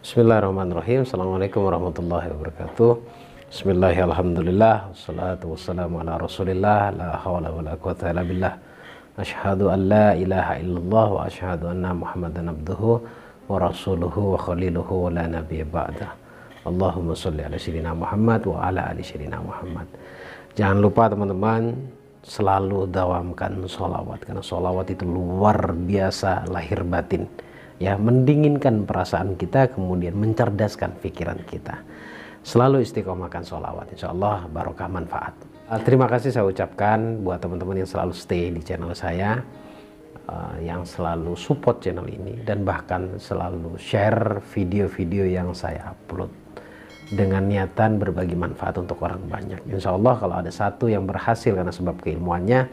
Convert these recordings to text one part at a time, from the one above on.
Bismillahirrahmanirrahim. Assalamualaikum warahmatullahi wabarakatuh. Bismillahirrahmanirrahim. Wassalatu wassalamu ala rasulillah. La hawla wa la quwata illa billah. Asyhadu an la ilaha illallah wa asyhadu anna muhammadan abduhu wa rasuluhu wa khaliluhu wa la nabiyya ba'da. Allahumma sholli ala sayyidina Muhammad wa ala ali sayyidina Muhammad. Jangan lupa teman-teman, selalu dawamkan sholawat, karena sholawat itu luar biasa lahir batin, ya, mendinginkan perasaan kita, kemudian mencerdaskan pikiran kita. Selalu istiqomahkan sholawat, insya Allah barokah manfaat. Terima kasih saya ucapkan buat teman-teman yang selalu stay di channel saya, yang selalu support channel ini, dan bahkan selalu share video-video yang saya upload dengan niatan berbagi manfaat untuk orang banyak. Insya Allah kalau ada satu yang berhasil karena sebab keilmuannya,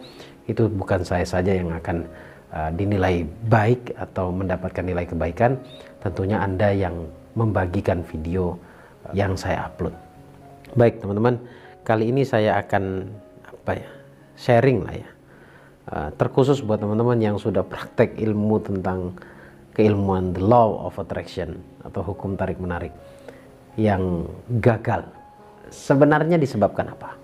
itu bukan saya saja yang akan dinilai baik atau mendapatkan nilai kebaikan, tentunya Anda yang membagikan video yang saya upload. Baik teman-teman, kali ini saya akan sharing lah ya, terkhusus buat teman-teman yang sudah praktek ilmu tentang keilmuan the law of attraction atau hukum tarik menarik yang gagal. Sebenarnya disebabkan apa?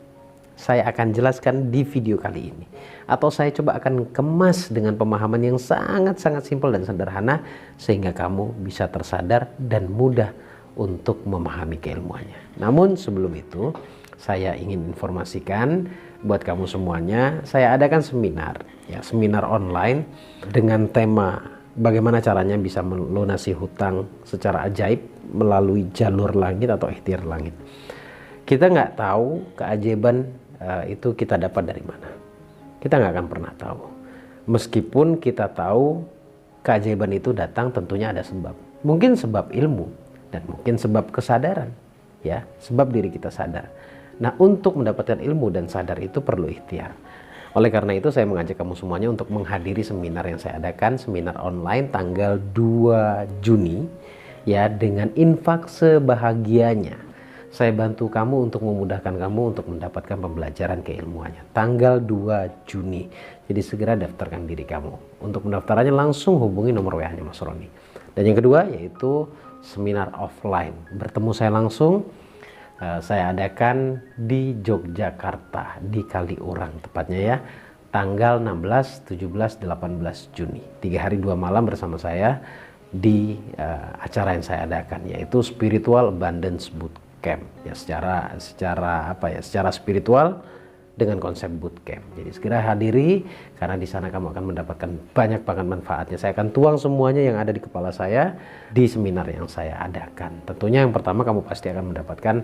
Saya akan jelaskan di video kali ini, atau saya coba akan kemas dengan pemahaman yang sangat-sangat simpel dan sederhana, sehingga kamu bisa tersadar dan mudah untuk memahami keilmuannya. Namun sebelum itu, saya ingin informasikan buat kamu semuanya, saya adakan seminar, ya, seminar online dengan tema bagaimana caranya bisa melunasi hutang secara ajaib melalui jalur langit atau ikhtiar langit. Kita nggak tahu keajaiban itu kita dapat dari mana. Kita nggak akan pernah tahu. Meskipun kita tahu keajaiban itu datang, tentunya ada sebab. Mungkin sebab ilmu dan mungkin sebab kesadaran, ya, sebab diri kita sadar. Nah, untuk mendapatkan ilmu dan sadar itu perlu ikhtiar. Oleh karena itu saya mengajak kamu semuanya untuk menghadiri seminar yang saya adakan, seminar online tanggal 2 Juni, ya, dengan infak sebahagianya. Saya bantu kamu untuk memudahkan kamu untuk mendapatkan pembelajaran keilmuannya. Tanggal 2 Juni. Jadi segera daftarkan diri kamu. Untuk pendaftarannya langsung hubungi nomor WA-nya Mas Roni. Dan yang kedua yaitu seminar offline. Bertemu saya langsung. Saya adakan di Yogyakarta, di Kaliurang tepatnya, ya. Tanggal 16, 17, 18 Juni. 3 hari 2 malam bersama saya di acara yang saya adakan, yaitu Spiritual Abundance Bootcamp, ya, secara spiritual dengan konsep bootcamp. Jadi segera hadiri, karena di sana kamu akan mendapatkan banyak banget manfaatnya. Saya akan tuang semuanya yang ada di kepala saya di seminar yang saya adakan. Tentunya yang pertama, kamu pasti akan mendapatkan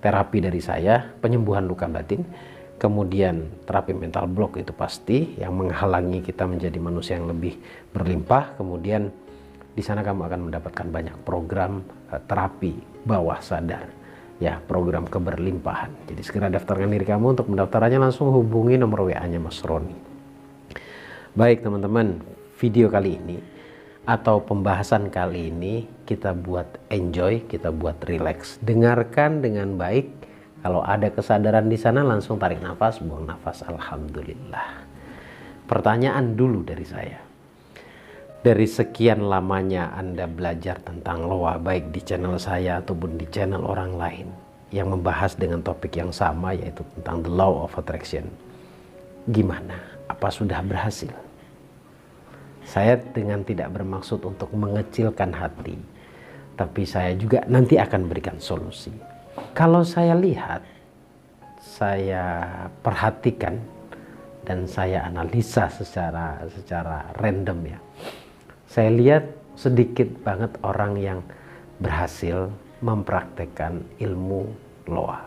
terapi dari saya, penyembuhan luka batin, kemudian terapi mental block itu pasti yang menghalangi kita menjadi manusia yang lebih berlimpah. Kemudian di sana kamu akan mendapatkan banyak program terapi bawah sadar, ya, program keberlimpahan. Jadi segera daftarkan diri kamu. Untuk mendaftarannya langsung hubungi nomor WA-nya Mas Roni. Baik teman-teman, video kali ini atau pembahasan kali ini kita buat enjoy, kita buat relax. Dengarkan dengan baik. Kalau ada kesadaran di sana, langsung tarik nafas, buang nafas. Alhamdulillah. Pertanyaan dulu dari saya. Dari sekian lamanya Anda belajar tentang loa, baik di channel saya ataupun di channel orang lain yang membahas dengan topik yang sama, yaitu tentang the law of attraction, gimana? Apa sudah berhasil? Saya dengan tidak bermaksud untuk mengecilkan hati, tapi saya juga nanti akan berikan solusi. Kalau saya lihat, saya perhatikan, dan saya analisa secara random, ya, saya lihat sedikit banget orang yang berhasil mempraktekkan ilmu loa.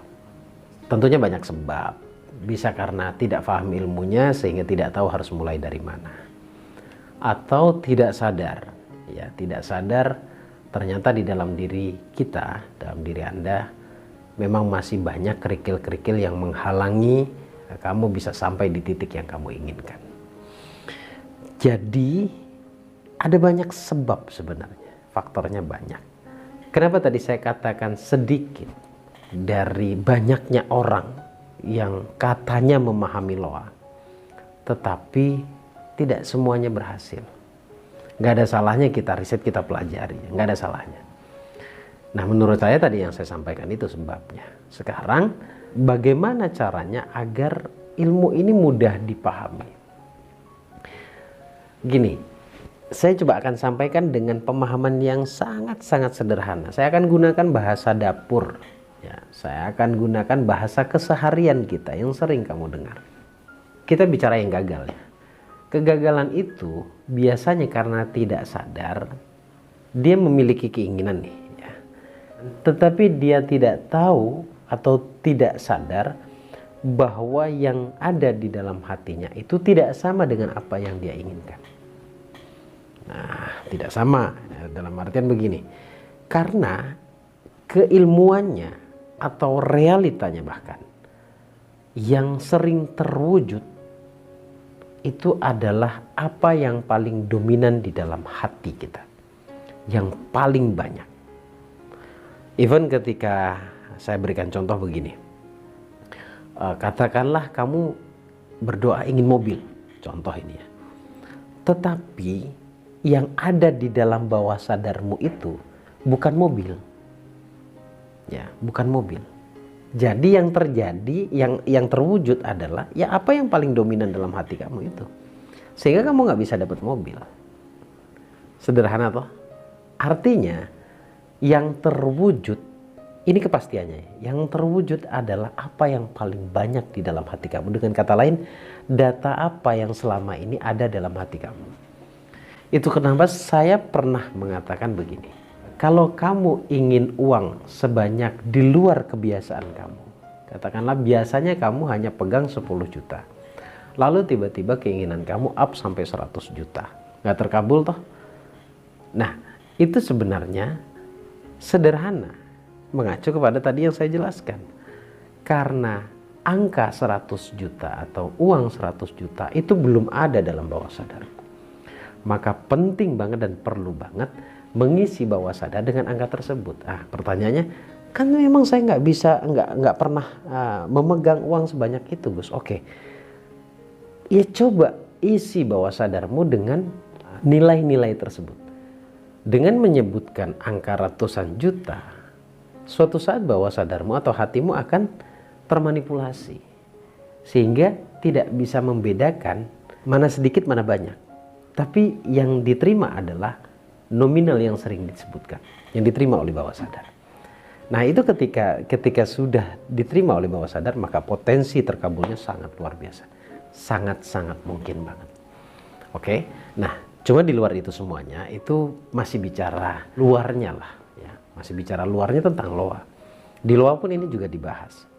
Tentunya banyak sebab. Bisa karena tidak paham ilmunya sehingga tidak tahu harus mulai dari mana. Atau tidak sadar, ya, tidak sadar ternyata di dalam diri kita, dalam diri Anda, memang masih banyak kerikil-kerikil yang menghalangi kamu bisa sampai di titik yang kamu inginkan. Jadi ada banyak sebab sebenarnya, faktornya banyak. Kenapa tadi saya katakan sedikit dari banyaknya orang yang katanya memahami loa, tetapi tidak semuanya berhasil. Nggak ada salahnya kita riset, kita pelajari, nggak ada salahnya. Nah, menurut saya tadi yang saya sampaikan itu sebabnya. Sekarang bagaimana caranya agar ilmu ini mudah dipahami? Gini, saya coba akan sampaikan dengan pemahaman yang sangat-sangat sederhana. Saya akan gunakan bahasa dapur. Ya, saya akan gunakan bahasa keseharian kita yang sering kamu dengar. Kita bicara yang gagal ya. Kegagalan itu biasanya karena tidak sadar dia memiliki keinginan nih ya. Tetapi dia tidak tahu atau tidak sadar bahwa yang ada di dalam hatinya itu tidak sama dengan apa yang dia inginkan. Nah, tidak sama ya, dalam artian begini. Karena keilmuannya atau realitanya bahkan yang sering terwujud itu adalah apa yang paling dominan di dalam hati kita, yang paling banyak. Even ketika saya berikan contoh begini, katakanlah kamu berdoa ingin mobil, contoh ini ya, tetapi yang ada di dalam bawah sadarmu itu bukan mobil, ya bukan mobil. Jadi yang terjadi, yang terwujud adalah ya apa yang paling dominan dalam hati kamu itu. Sehingga kamu nggak bisa dapat mobil. Sederhana toh? Artinya yang terwujud, ini kepastiannya. Yang terwujud adalah apa yang paling banyak di dalam hati kamu. Dengan kata lain, data apa yang selama ini ada dalam hati kamu. Itu kenapa saya pernah mengatakan begini. Kalau kamu ingin uang sebanyak di luar kebiasaan kamu, katakanlah biasanya kamu hanya pegang 10 juta. Lalu tiba-tiba keinginan kamu up sampai 100 juta. Nggak terkabul toh? Nah, itu sebenarnya sederhana. Mengacu kepada tadi yang saya jelaskan. Karena angka 100 juta atau uang 100 juta itu belum ada dalam bawah sadar. Maka penting banget dan perlu banget mengisi bawah sadar dengan angka tersebut. Pertanyaannya, kan memang saya nggak pernah memegang uang sebanyak itu, Gus. Oke, ya coba isi bawah sadarmu dengan nilai-nilai tersebut. Dengan menyebutkan angka ratusan juta, suatu saat bawah sadarmu atau hatimu akan termanipulasi, sehingga tidak bisa membedakan mana sedikit mana banyak. Tapi yang diterima adalah nominal yang sering disebutkan, yang diterima oleh bawah sadar. Nah, itu ketika sudah diterima oleh bawah sadar, maka potensi terkabulnya sangat luar biasa. Sangat-sangat mungkin banget. Oke, nah cuma di luar itu semuanya, itu masih bicara luarnya lah. Ya. Masih bicara luarnya tentang loa. Di loa pun ini juga dibahas.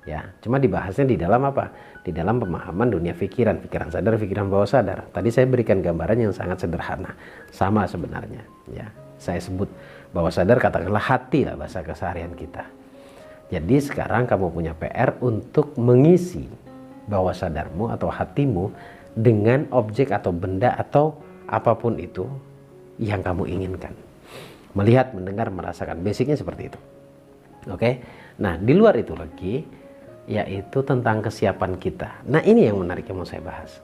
Ya, cuma dibahasnya di dalam apa? Di dalam pemahaman dunia pikiran sadar, pikiran bawah sadar. Tadi saya berikan gambaran yang sangat sederhana, sama sebenarnya. Ya, saya sebut bawah sadar, katakanlah hati lah bahasa keseharian kita. Jadi sekarang kamu punya PR untuk mengisi bawah sadarmu atau hatimu dengan objek atau benda atau apapun itu yang kamu inginkan. Melihat, mendengar, merasakan, basicnya seperti itu. Oke, nah di luar itu lagi, yaitu tentang kesiapan kita. Nah, ini yang menarik yang mau saya bahas.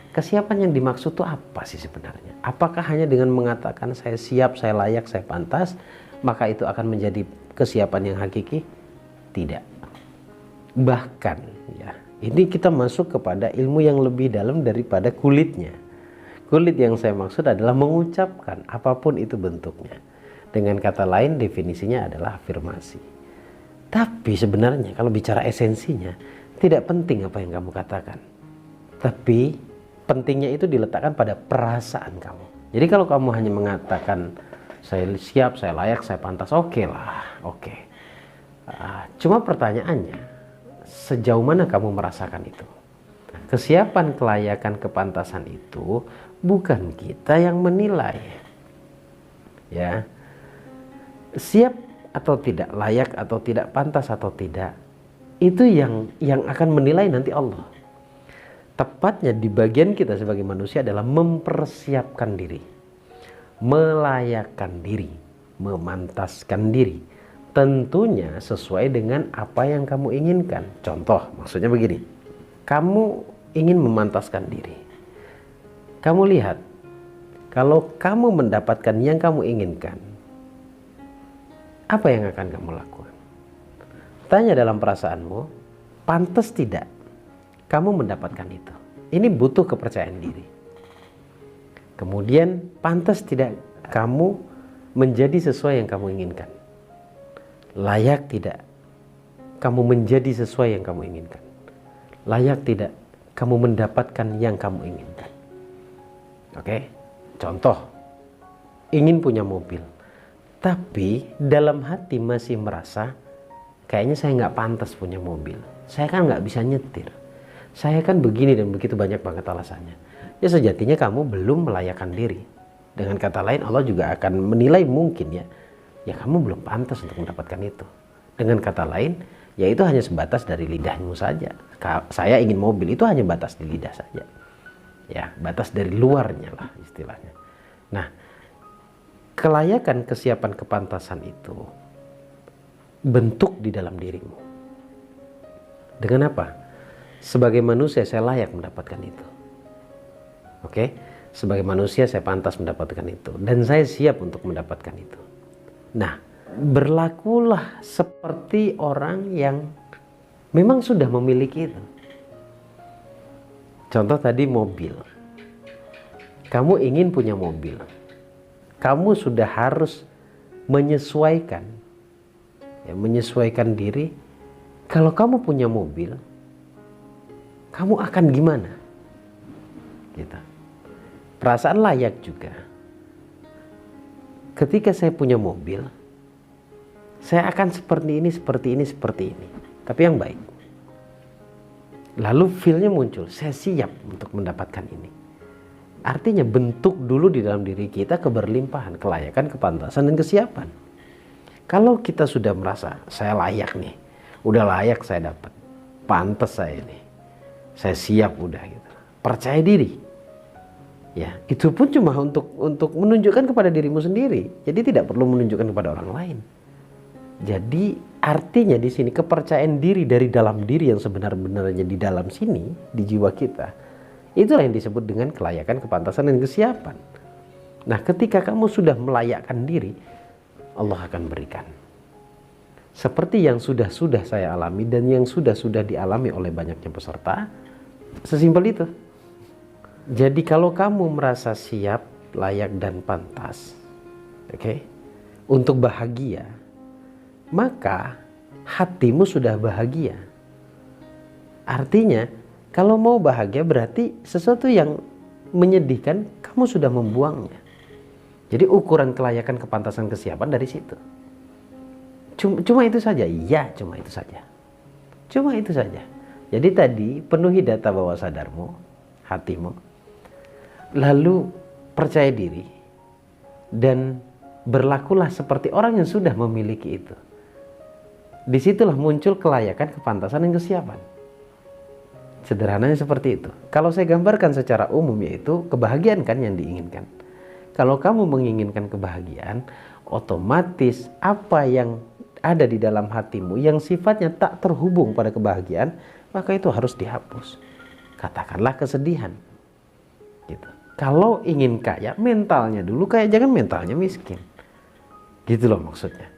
Kesiapan yang dimaksud itu apa sih sebenarnya? Apakah hanya dengan mengatakan saya siap, saya layak, saya pantas, maka itu akan menjadi kesiapan yang hakiki? Tidak. Bahkan ya, ini kita masuk kepada ilmu yang lebih dalam daripada kulitnya. Kulit yang saya maksud adalah mengucapkan apapun itu bentuknya. Dengan kata lain, definisinya adalah afirmasi. Tapi sebenarnya kalau bicara esensinya, tidak penting apa yang kamu katakan. Tapi pentingnya itu diletakkan pada perasaan kamu. Jadi kalau kamu hanya mengatakan saya siap, saya layak, saya pantas, oke lah, oke. Cuma pertanyaannya, sejauh mana kamu merasakan itu? Kesiapan, kelayakan, kepantasan itu bukan kita yang menilai. Ya. Siap atau tidak, layak atau tidak, pantas atau tidak, itu yang akan menilai nanti Allah. Tepatnya di bagian kita sebagai manusia adalah mempersiapkan diri, melayakkan diri, memantaskan diri, tentunya sesuai dengan apa yang kamu inginkan. Contoh, maksudnya begini, kamu ingin memantaskan diri, kamu lihat, kalau kamu mendapatkan yang kamu inginkan, apa yang akan kamu lakukan? Tanya dalam perasaanmu, pantas tidak kamu mendapatkan itu? Ini butuh kepercayaan diri. Kemudian, pantas tidak kamu menjadi sesuai yang kamu inginkan? Layak tidak kamu menjadi sesuai yang kamu inginkan? Layak tidak kamu mendapatkan yang kamu inginkan? Oke, contoh, ingin punya mobil, tapi dalam hati masih merasa, kayaknya saya nggak pantas punya mobil. Saya kan nggak bisa nyetir. Saya kan begini dan begitu, banyak banget alasannya. Ya sejatinya kamu belum melayakkan diri. Dengan kata lain, Allah juga akan menilai mungkin ya kamu belum pantas untuk mendapatkan itu. Dengan kata lain, ya itu hanya sebatas dari lidahmu saja. Saya ingin mobil, itu hanya batas di lidah saja. Ya, batas dari luarnya lah istilahnya. Nah, kelayakan, kesiapan, kepantasan itu bentuk di dalam dirimu. Dengan apa? Sebagai manusia saya layak mendapatkan itu. Oke? Sebagai manusia saya pantas mendapatkan itu. Dan saya siap untuk mendapatkan itu. Nah, berlakulah seperti orang yang memang sudah memiliki itu. Contoh tadi mobil. Kamu ingin punya mobil. Kamu sudah harus menyesuaikan diri. Kalau kamu punya mobil, kamu akan gimana? Gitu. Perasaan layak juga. Ketika saya punya mobil, saya akan seperti ini. Tapi yang baik. Lalu feel-nya muncul, saya siap untuk mendapatkan ini. Artinya bentuk dulu di dalam diri kita keberlimpahan, kelayakan, kepantasan, dan kesiapan. Kalau kita sudah merasa, saya layak nih, udah layak saya dapat, pantas saya ini, saya siap udah gitu. Percaya diri. Ya, itu pun cuma untuk menunjukkan kepada dirimu sendiri. Jadi tidak perlu menunjukkan kepada orang lain. Jadi artinya di sini kepercayaan diri dari dalam diri yang sebenar-benarnya di dalam sini, di jiwa kita, itulah yang disebut dengan kelayakan, kepantasan, dan kesiapan. Nah, ketika kamu sudah melayakkan diri, Allah akan berikan. Seperti yang sudah saya alami dan yang sudah dialami oleh banyaknya peserta, sesimpel itu. Jadi kalau kamu merasa siap, layak, dan pantas, untuk bahagia, maka hatimu sudah bahagia. Artinya, kalau mau bahagia berarti sesuatu yang menyedihkan kamu sudah membuangnya. Jadi ukuran kelayakan, kepantasan, kesiapan dari situ. Cuma itu saja. Iya, cuma itu saja. Cuma itu saja. Jadi tadi penuhi data bawah sadarmu, hatimu. Lalu percaya diri dan berlakulah seperti orang yang sudah memiliki itu. Disitulah muncul kelayakan, kepantasan, dan kesiapan. Sederhananya seperti itu. Kalau saya gambarkan secara umum, yaitu kebahagiaan kan yang diinginkan. Kalau kamu menginginkan kebahagiaan, otomatis apa yang ada di dalam hatimu yang sifatnya tak terhubung pada kebahagiaan, maka itu harus dihapus. Katakanlah kesedihan. Gitu. Kalau ingin kaya, mentalnya dulu kaya, jangan mentalnya miskin. Gitu loh maksudnya.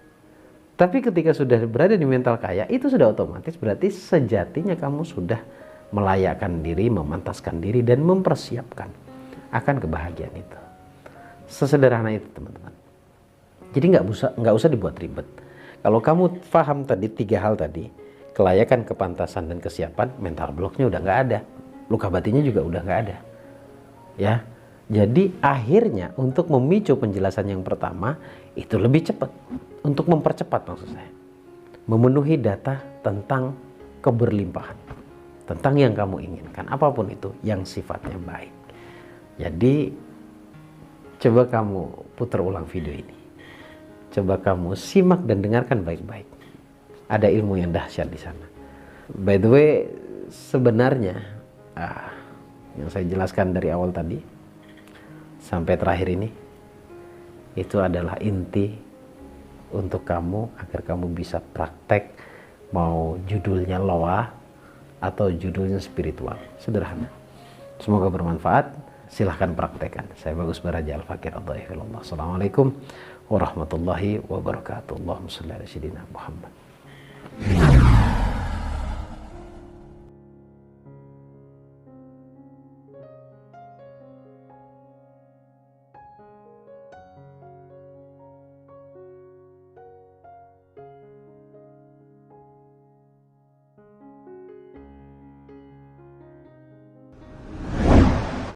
Tapi ketika sudah berada di mental kaya, itu sudah otomatis berarti sejatinya kamu sudah melayakkan diri, memantaskan diri, dan mempersiapkan akan kebahagiaan itu. Sesederhana itu teman-teman. Jadi nggak usah dibuat ribet. Kalau kamu paham tadi 3 hal tadi, kelayakan, kepantasan, dan kesiapan, mental blocknya udah nggak ada, luka batinnya juga udah nggak ada. Ya, jadi akhirnya untuk memicu penjelasan yang pertama itu lebih cepat. Untuk mempercepat maksud saya, memenuhi data tentang keberlimpahan, tentang yang kamu inginkan, apapun itu yang sifatnya baik. Jadi coba kamu putar ulang video ini, coba kamu simak dan dengarkan baik-baik. Ada ilmu yang dahsyat di sana. By the way, sebenarnya yang saya jelaskan dari awal tadi sampai terakhir ini, itu adalah inti untuk kamu agar kamu bisa praktek, mau judulnya loa atau judulnya spiritual. Sederhana. Semoga bermanfaat. Silahkan praktekkan. Saya Bagus Baraja Al-Fakir. Assalamualaikum warahmatullahi wabarakatuh. Allahumma shalli ala sayyidina Muhammad.